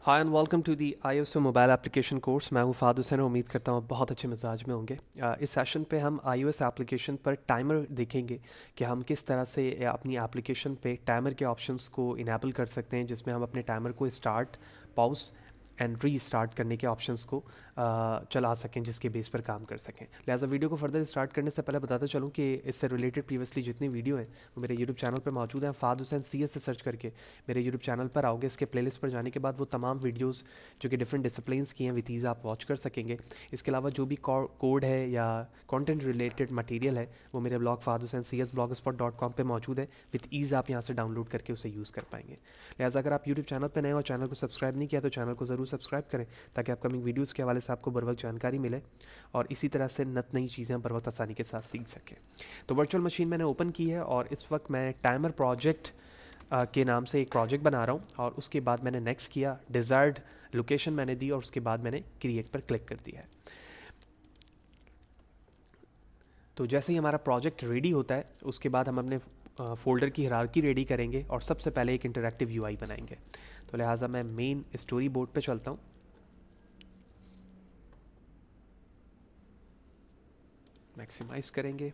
Hi and welcome to the iOS mobile application course. मैं हूं Fahd Hussain. उम्मीद करता हूं बहुत अच्छे मिजाज में होंगे। इस सेशन पे हम iOS एप्लीकेशन पर टाइमर देखेंगे कि हम किस तरह से अपनी एप्लीकेशन पे टाइमर के ऑप्शंस को इनेबल कर सकते हैं, जिसमें हम अपने टाइमर को start, pause and re start करने के ऑप्शंस को चला सकें, जिसके बेस पर काम कर सकें। लिहाजा वीडियो को फर्दर स्टार्ट करने से पहले बताता चलूँ कि इससे रिलेटेड प्रीवियसली जितनी वीडियो हैं वो मेरे यूट्यूब चैनल पर मौजूद हैं। फाद हुसैन CS से सर्च करके मेरे यूट्यूब चैनल पर आओगे। इसके प्लेलिस्ट पर जाने के बाद वो तमाम वीडियोस जो कि डिफरेंट डिसिप्लिन्स की हैं विथ ईज़ आप वॉच कर सकेंगे। इसके अलावा जो भी कोड है या कंटेंट रिलेटेड मटेरियल है वो मेरे blog Fahd Hussain CS blogspot.com पे मौजूद है। विथ ईज़ आप यहाँ से डाउनलोड करके उसे यूज़ कर पाएंगे। लिहाजा अगर आप यूट्यूब चैनल पर नए और चैनल को सब्सक्राइब नहीं किया तो चैनल को ज़रूर सब्सक्राइब करें, ताकि अपकमिंग वीडियोज़ के हवाले से आपको बर वक्त जानकारी मिले और इसी तरह से नत नई चीज़ें बर वक्त आसानी के साथ सीख सकें। तो वर्चुअल मशीन मैंने ओपन की है और इस वक्त मैं टाइमर प्रोजेक्ट के नाम से एक प्रोजेक्ट बना रहा हूँ। और उसके बाद मैंने नेक्स्ट किया, डिज़ायर्ड लोकेशन मैंने दी और उसके बाद मैंने क्रिएट पर क्लिक कर दिया है। तो जैसे ही हमारा प्रोजेक्ट रेडी होता है उसके बाद हम अपने फोल्डर की हायरार्की रेडी करेंगे और सबसे पहले एक इंटरैक्टिव UI बनाएंगे। तो लिहाजा मैं मेन स्टोरी बोर्ड पे चलता हूँ। मैक्सिमाइज करेंगे,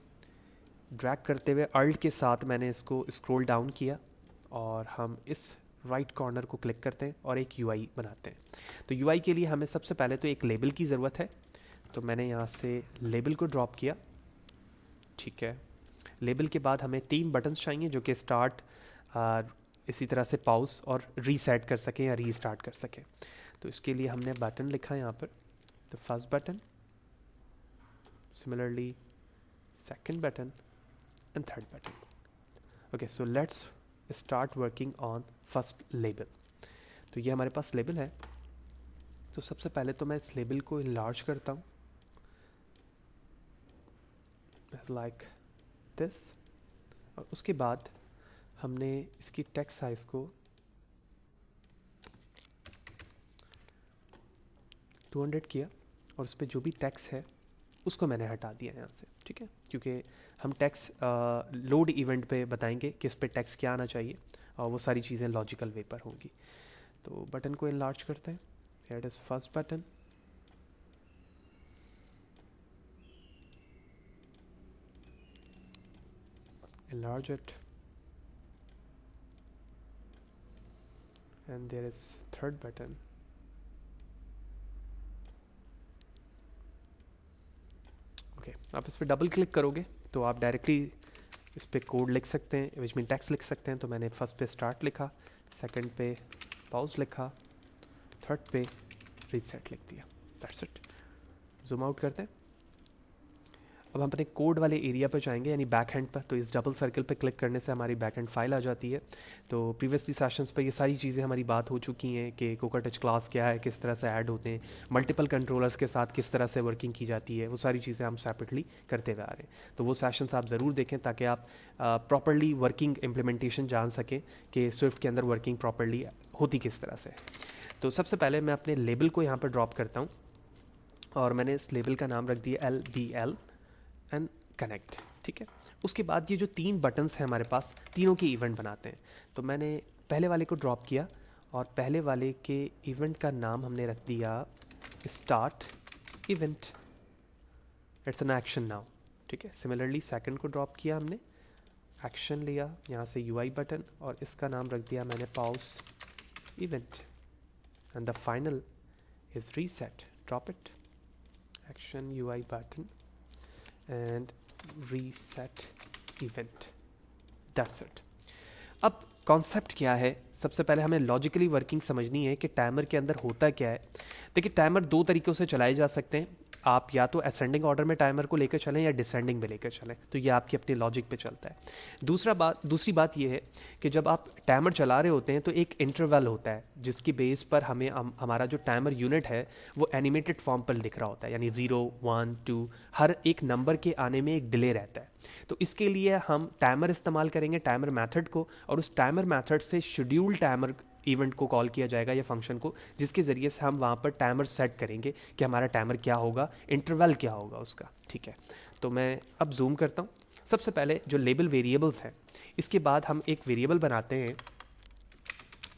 ड्रैग करते हुए अल्ट के साथ मैंने इसको स्क्रॉल डाउन किया और हम इस राइट कॉर्नर को क्लिक करते हैं और एक UI बनाते हैं। तो UI के लिए हमें सबसे पहले तो एक लेबल की ज़रूरत है। तो मैंने यहाँ से लेबल को ड्रॉप किया। ठीक है, लेबल के बाद हमें 3 बटन्स चाहिए जो कि स्टार्ट, इसी तरह से पॉज और रीसेट कर सकें या रीस्टार्ट कर सकें। तो इसके लिए हमने बटन लिखा है यहाँ पर। तो first button, similarly second button and third button. Okay, so let's start working on first label. तो ये हमारे पास लेबल है। तो सबसे पहले तो मैं इस लेबल को इनलार्ज करता हूँ लाइक दिस, और उसके बाद हमने इसकी टेक्स्ट साइज को 200 किया और उस पर जो भी टेक्स्ट है उसको मैंने हटा दिया यहाँ से। ठीक है, क्योंकि हम टेक्स्ट लोड इवेंट पे बताएंगे कि इस पे टेक्स्ट क्या आना चाहिए और वो सारी चीज़ें लॉजिकल वे पर होंगी। तो बटन को इनलार्ज करते हैं। Here it is first button. enlarge it and there is third button। Okay, आप इस पर डबल क्लिक करोगे तो आप डायरेक्टली इस पर कोड लिख सकते हैं, विच मीन टेक्स्ट लिख सकते हैं। तो मैंने फर्स्ट पे स्टार्ट लिखा, सेकंड पे पॉज लिखा, थर्ड पे रीसेट लिख दिया। That's it. जूम आउट करते हैं। अब हम अपने कोड वाले एरिया पर जाएंगे, यानी बैक हैंड पर। तो इस डबल सर्कल पर क्लिक करने से हमारी बैक हैंड फाइल आ जाती है। तो प्रीवियसली सेशंस पर ये सारी चीज़ें हमारी बात हो चुकी हैं कि कोका टच क्लास क्या है, किस तरह से ऐड होते हैं, मल्टीपल कंट्रोलर्स के साथ किस तरह से वर्किंग की जाती है, वो सारी चीज़ें हम सेपरेटली करते हुए आ रहे हैं। तो वो सेशंस आप ज़रूर देखें ताकि आप प्रॉपरली वर्किंग इम्प्लीमेंटेशन जान सकें कि स्विफ्ट के अंदर वर्किंग प्रॉपरली होती किस तरह से। तो सबसे पहले मैं अपने लेबल को यहाँ पर ड्रॉप करता हूँ और मैंने इस लेबल का नाम रख दिया LBL एंड कनेक्ट। ठीक है, उसके बाद ये जो 3 बटन्स हैं हमारे पास, तीनों के इवेंट बनाते हैं। तो मैंने पहले वाले को ड्रॉप किया और पहले वाले के इवेंट का नाम हमने रख दिया start event. It's an action now. ठीक है, सिमिलरली सेकंड को ड्रॉप किया, हमने एक्शन लिया, यहाँ से UI बटन और इसका नाम रख दिया मैंने pause event and the final is reset. Drop it, action UI button and reset event। That's it। अब कॉन्सेप्ट क्या है, सबसे पहले हमें लॉजिकली वर्किंग समझनी है कि टाइमर के अंदर होता क्या है। देखिए, टाइमर 2 तरीक़ों से चलाए जा सकते हैं। आप या तो असेंडिंग ऑर्डर में टाइमर को लेकर चलें या डिसेंडिंग में लेकर चलें। तो ये आपकी अपनी लॉजिक पे चलता है। दूसरी बात ये है कि जब आप टाइमर चला रहे होते हैं तो एक इंटरवल होता है जिसकी बेस पर हमें हमारा जो टाइमर यूनिट है वो एनिमेटेड फॉर्म पर दिख रहा होता है, यानी 0, 1, 2 हर एक नंबर के आने में एक डिले रहता है। तो इसके लिए हम टाइमर इस्तेमाल करेंगे, टाइमर मेथड को, और उस टाइमर मेथड से शेड्यूल टाइमर इवेंट को कॉल किया जाएगा या फंक्शन को, जिसके ज़रिए से हम वहाँ पर टाइमर सेट करेंगे कि हमारा टाइमर क्या होगा, इंटरवल क्या होगा उसका। ठीक है, तो मैं अब जूम करता हूँ। सबसे पहले जो लेबल वेरिएबल्स हैं, इसके बाद हम एक वेरिएबल बनाते हैं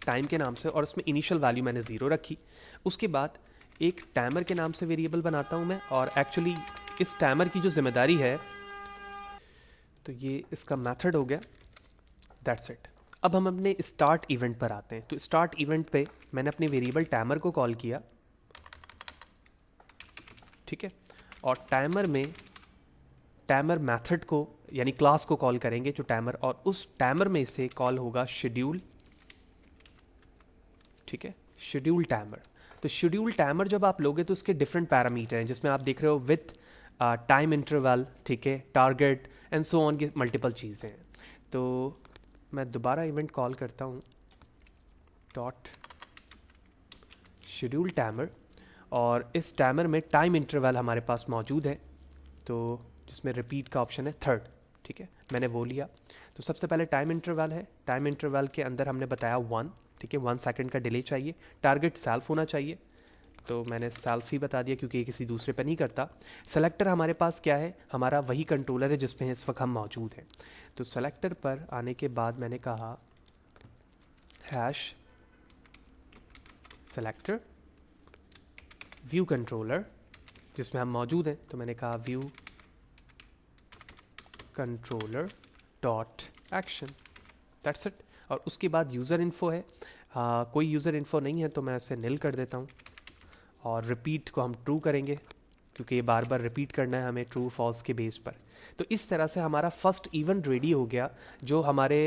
टाइम के नाम से, और उसमें इनिशियल वैल्यू मैंने 0 रखी। उसके बाद एक टाइमर के नाम से वेरिएबल बनाता हूँ मैं, और एक्चुअली इस टाइमर की जो जिम्मेदारी है, तो ये इसका मेथड हो गया, दैट्स इट। अब हम अपने स्टार्ट इवेंट पर आते हैं। तो स्टार्ट इवेंट पे मैंने अपने वेरिएबल टाइमर को कॉल किया, ठीक है, और टाइमर में टाइमर मेथड को यानी क्लास को कॉल करेंगे जो टाइमर, और उस टाइमर में से कॉल होगा शेड्यूल, ठीक है, शेड्यूल टाइमर। तो शेड्यूल टाइमर जब आप लोगे तो उसके डिफरेंट पैरामीटर हैं, जिसमें आप देख रहे हो विथ टाइम इंटरवल, ठीक है, टारगेट एंड सो ऑन की मल्टीपल चीज़ें हैं। तो मैं दोबारा इवेंट कॉल करता हूँ, डॉट शेड्यूल टाइमर, और इस टाइमर में टाइम इंटरवल हमारे पास मौजूद है, तो जिसमें रिपीट का ऑप्शन है 3rd, ठीक है, मैंने वो लिया। तो सबसे पहले टाइम इंटरवल है, टाइम इंटरवल के अंदर हमने बताया 1, ठीक है, 1 सेकंड का डिले चाहिए, टारगेट सेल्फ होना चाहिए, तो मैंने सेल्फ ही बता दिया क्योंकि ये किसी दूसरे पे नहीं करता। सेलेक्टर हमारे पास क्या है, हमारा वही कंट्रोलर है जिसमें इस वक्त हम मौजूद हैं। तो सेलेक्टर पर आने के बाद मैंने कहा हैश सेलेक्टर व्यू कंट्रोलर जिसमें हम मौजूद हैं, तो मैंने कहा view controller dot action, that's it. और उसके बाद यूज़र इन्फो है, कोई यूज़र इन्फो नहीं है तो मैं इसे निल कर देता हूँ, और रिपीट को हम ट्रू करेंगे क्योंकि ये बार बार रिपीट करना है हमें ट्रू फॉल्स के बेस पर। तो इस तरह से हमारा फर्स्ट इवेंट रेडी हो गया जो हमारे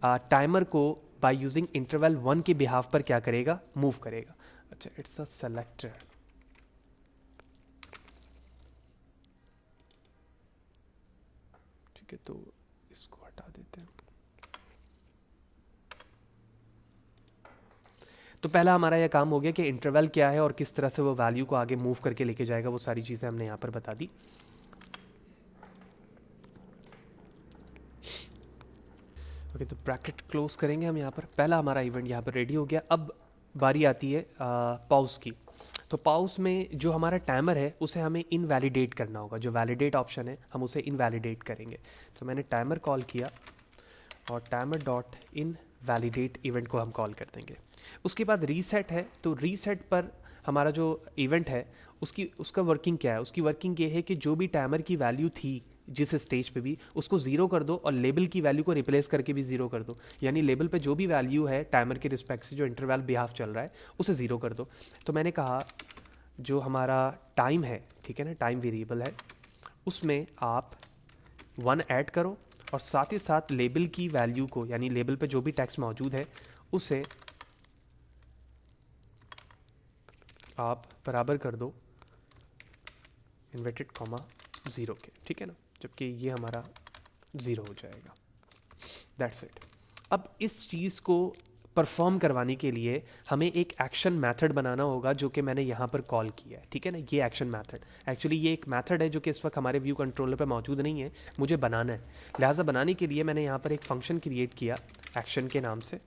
टाइमर को बाय यूजिंग इंटरवल 1 के बिहाफ पर क्या करेगा, मूव करेगा। अच्छा, इट्स अ सेलेक्टर, ठीक है, तो इसको हटा देते हैं। तो पहला हमारा यह काम हो गया कि इंटरवल क्या है और किस तरह से वो वैल्यू को आगे मूव करके लेके जाएगा, वो सारी चीज़ें हमने यहाँ पर बता दी। ओके, तो ब्रैकेट क्लोज करेंगे हम यहाँ पर। पहला हमारा इवेंट यहाँ पर रेडी हो गया। अब बारी आती है पॉज की। तो पॉज में जो हमारा टाइमर है उसे हमें इनवैलिडेट करना होगा, जो वैलिडेट ऑप्शन है हम उसे इनवैलिडेट करेंगे। तो मैंने टाइमर कॉल किया और timer dot in validate event को हम कॉल कर देंगे। उसके बाद रीसेट है, तो रीसेट पर हमारा जो इवेंट है उसका वर्किंग क्या है, उसकी वर्किंग ये है कि जो भी टाइमर की वैल्यू थी जिस स्टेज पे भी उसको ज़ीरो कर दो और लेबल की वैल्यू को रिप्लेस करके भी ज़ीरो कर दो। यानी लेबल पे जो भी वैल्यू है टाइमर के रिस्पेक्ट से जो इंटरवल बिहाफ चल रहा है उसे ज़ीरो कर दो। तो मैंने कहा जो हमारा टाइम है, ठीक है ना, टाइम वेरिएबल है, उसमें आप 1 ऐड करो और साथ ही साथ लेबल की वैल्यू को, यानी लेबल पे जो भी टेक्स्ट मौजूद है उसे आप बराबर कर दो इन्वर्टेड कॉमा 0 के, ठीक है ना, जबकि ये हमारा 0 हो जाएगा। That's it. अब इस चीज़ को परफॉर्म करवाने के लिए हमें एक एक्शन मेथड बनाना होगा जो कि मैंने यहाँ पर कॉल किया है, ठीक है ना। ये एक्शन मेथड एक्चुअली ये एक मेथड है जो कि इस वक्त हमारे व्यू कंट्रोलर पे मौजूद नहीं है, मुझे बनाना है। लिहाजा बनाने के लिए मैंने यहाँ पर एक फंक्शन क्रिएट किया एक्शन के नाम से,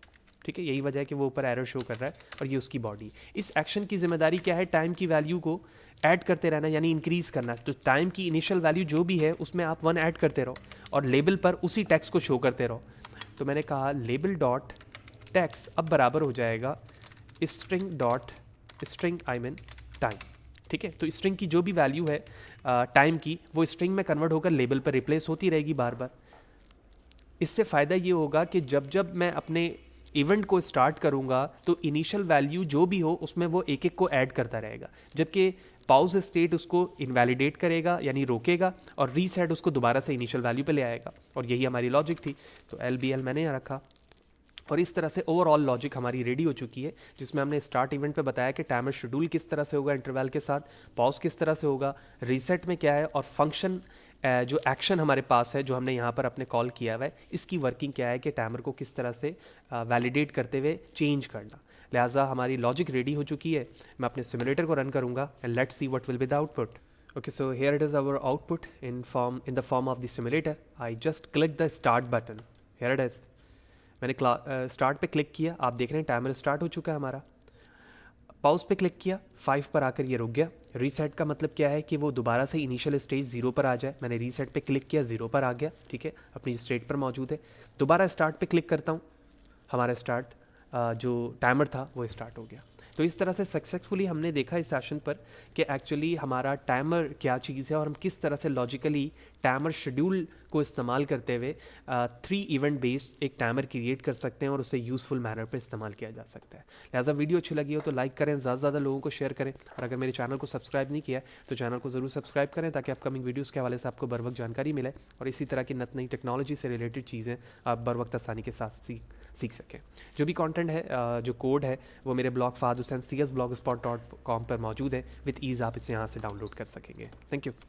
ठीक है। यही वजह है कि वो ऊपर एरर शो कर रहा है और ये उसकी बॉडी। इस एक्शन की जिम्मेदारी क्या है, टाइम की वैल्यू को ऐड करते रहना, यानी इंक्रीज करना। तो टाइम की इनिशियल वैल्यू जो भी है उसमें आप 1 ऐड करते रहो और लेबल पर उसी टेक्स्ट को शो करते रहो। तो मैंने कहा लेबल डॉट टेक्स्ट अब बराबर हो जाएगा string dot string I mean time, ठीक है। तो स्ट्रिंग की जो भी वैल्यू है टाइम की वो स्ट्रिंग में कन्वर्ट होकर लेबल पर रिप्लेस होती रहेगी बार बार। इससे फ़ायदा ये होगा कि जब जब मैं अपने इवेंट को स्टार्ट करूंगा तो इनिशियल वैल्यू जो भी हो उसमें वो एक एक को ऐड करता रहेगा, जबकि पॉज स्टेट उसको इनवैलिडेट करेगा यानी रोकेगा और रीसेट उसको दोबारा से इनिशियल वैल्यू पे ले आएगा। और यही हमारी लॉजिक थी। तो LBL मैंने यहाँ रखा और इस तरह से ओवरऑल लॉजिक हमारी रेडी हो चुकी है, जिसमें हमने स्टार्ट इवेंट पे बताया कि टाइमर शेड्यूल किस तरह से होगा इंटरवल के साथ, पॉज किस तरह से होगा, रीसेट में क्या है, और फंक्शन जो एक्शन हमारे पास है जो हमने यहाँ पर अपने कॉल किया हुआ है इसकी वर्किंग क्या है कि टाइमर को किस तरह से वैलिडेट करते हुए चेंज करना। लिहाजा हमारी लॉजिक रेडी हो चुकी है। मैं अपने सिमुलेटर को रन करूँगा and let's see what will be the output. Okay, so here it is our output in the form of the simulator. I just click the start button. Here it is. मैंने start पे click किया, आप देख रहे हैं timer start हो चुका है हमारा। पॉज पे क्लिक किया, 5 पर आकर ये रुक गया। रीसेट का मतलब क्या है कि वो दोबारा से इनिशियल स्टेज 0 पर आ जाए। मैंने रीसेट पे क्लिक किया, 0 पर आ गया, ठीक है, अपनी स्टेट पर मौजूद है। दोबारा स्टार्ट पे क्लिक करता हूँ, हमारा स्टार्ट जो टाइमर था वो स्टार्ट हो गया। तो इस तरह से सक्सेसफुली हमने देखा इस सेशन पर कि एक्चुअली हमारा टाइमर क्या चीज़ है और हम किस तरह से लॉजिकली टाइमर शेड्यूल को इस्तेमाल करते हुए 3 इवेंट बेस्ड एक टाइमर क्रिएट कर सकते हैं और उसे यूज़फुल मैनर पे इस्तेमाल किया जा सकता है। लिहाजा वीडियो अच्छी लगी हो तो लाइक करें, ज़्यादा से ज़्यादा लोगों को शेयर करें, और अगर मेरे चैनल को सब्सक्राइब नहीं किया है तो चैनल को ज़रूर सब्सक्राइब करें ताकि अपकमिंग वीडियोज़ के हवाले से आपको बर वक्त जानकारी मिले और इसी तरह की नई टेक्नोलॉजी से रिलेटेड चीज़ें आप बर वक्त आसानी के साथ सीख सकें। जो भी कंटेंट है, जो कोड है, वो मेरे ब्लॉग fahadhussaincs.blogspot.com पर मौजूद है। विद ईज़ आप इसे यहाँ से डाउनलोड कर सकेंगे। Thank you.